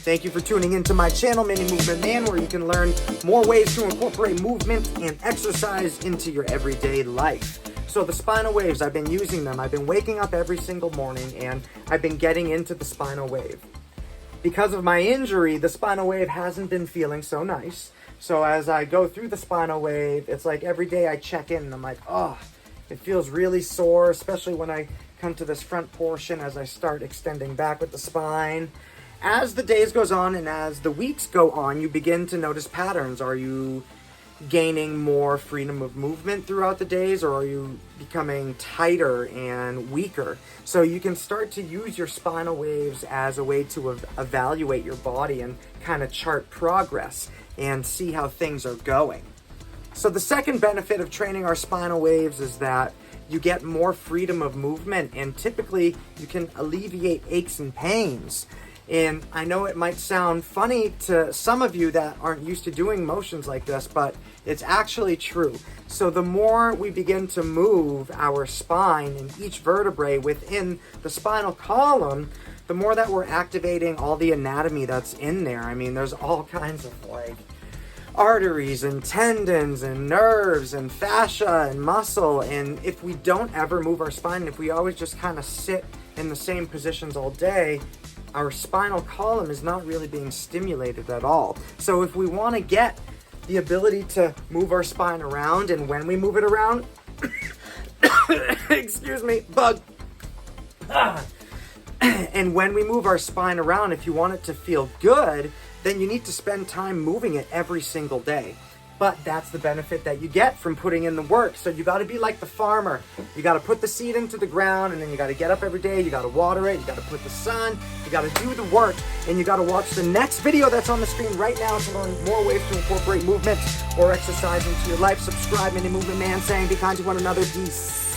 Thank you for tuning into my channel, Mini Movement Man, where you can learn more ways to incorporate movement and exercise into your everyday life. So the spinal waves, I've been using them. I've been waking up every single morning and I've been getting into the spinal wave. Because of my injury, the spinal wave hasn't been feeling so nice. So as I go through the spinal wave, it's like every day I check in and I'm like, oh, it feels really sore, especially when I come to this front portion as I start extending back with the spine. As the days goes on and as the weeks go on, you begin to notice patterns. Are you gaining more freedom of movement throughout the days, or are you becoming tighter and weaker? So you can start to use your spinal waves as a way to evaluate your body and kind of chart progress and see how things are going. So the second benefit of training our spinal waves is that you get more freedom of movement, and typically you can alleviate aches and pains. And I know it might sound funny to some of you that aren't used to doing motions like this, but it's actually true. So the more we begin to move our spine and each vertebrae within the spinal column, the more that we're activating all the anatomy that's in there. I mean, there's all kinds of arteries and tendons and nerves and fascia and muscle. And if we don't ever move our spine, if we always just kind of sit in the same positions all day, our spinal column is not really being stimulated at all. So if we want to get the ability to move our spine around, and when we move it around, excuse me, bug. And when we move our spine around, if you want it to feel good, then you need to spend time moving it every single day. But that's the benefit that you get from putting in the work. So you got to be like the farmer. You got to put the seed into the ground, and then you got to get up every day. You got to water it. You got to put the sun. You got to do the work, and you got to watch the next video that's on the screen right now to learn more ways to incorporate movement or exercise into your life. Subscribe, Mini Movement Man, saying be kind to one another. Peace.